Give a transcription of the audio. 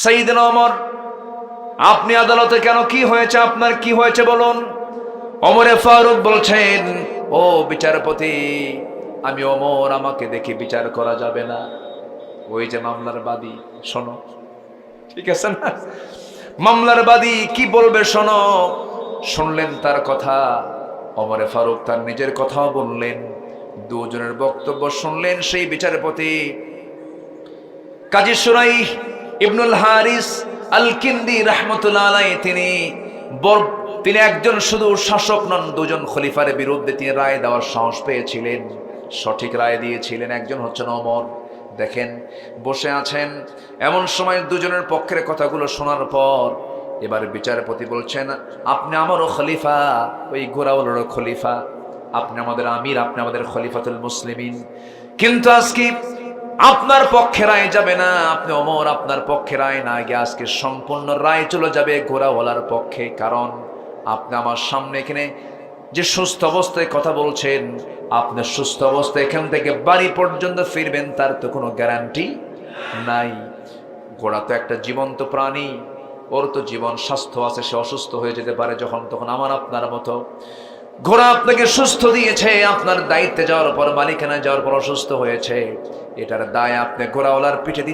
সাইয়েদনা ওমর, আপনি আদালতে কেন, কি হয়েছে আপনার, কি হয়েছে বলুন। ওমরে ফারুক বলছেন, ও বিচারপতি, আমি ওমর, আমাকে দেখে বিচার করা যাবে না। ওই যে মামলার বাদী, শোনো, ঠিক আছে না, মামলার বাদী কি বলবে শোনো। শুনলেন তার কথা, ওমরে ফারুক তার নিজের কথাও বললেন, দুজনের বক্তব্য শুনলেন। সেই বিচারপতি কাজী শুরাইহ ইবনুল হারিস আল কিন্দি রাহমাতুল্লাহ আলাইহি, তিনি একজন শুধু শাসক নন, দুজন খলিফার বিরুদ্ধে তিনি রায় দেওয়ার সাহস পেয়েছিলেন, সঠিক রায় দিয়েছিলেন। একজন হচ্ছেন ওমর। দেখেন বসে আছেন, এমন সময় দুজনের পক্ষের কথাগুলো শোনার পর এবার বিচারপতি বলছেন, আপনি আমারও খলিফা, ওই ঘোড়াওয়ালারও খলিফা, আপনি আমাদের আমির, আপনি আমাদের খলিফাতুল মুসলিমিন, কিন্তু আজকে আপনার পক্ষে রায় যাবে না। আপনি ওমর, আপনার পক্ষে রায় না গিয়ে আজকে সম্পূর্ণ রায় চলে যাবে ঘোড়াওয়ালার পক্ষে। কারণ আপনি আমার সামনে এখানে যে সুস্থ অবস্থায় কথা বলছেন, আপনি সুস্থ অবস্থায় এখান থেকে বাড়ি পর্যন্ত ফিরবেন তার তো কোনো গ্যারান্টি নাই। ঘোড়া তো একটা জীবন্ত প্রাণী, ওর তো জীবন স্বাস্থ্য আছে, সে অসুস্থ হয়ে যেতে পারে যখন তখন, আমার আপনার মতো। ঘোড়া আপনাকে সুস্থ দিয়েছে, আপনার দায়িত্বে যাওয়ার পর, মালিকানা যাওয়ার পর অসুস্থ হয়েছে, এটার দায় আপনি ঘোড়াওয়ালার পিঠে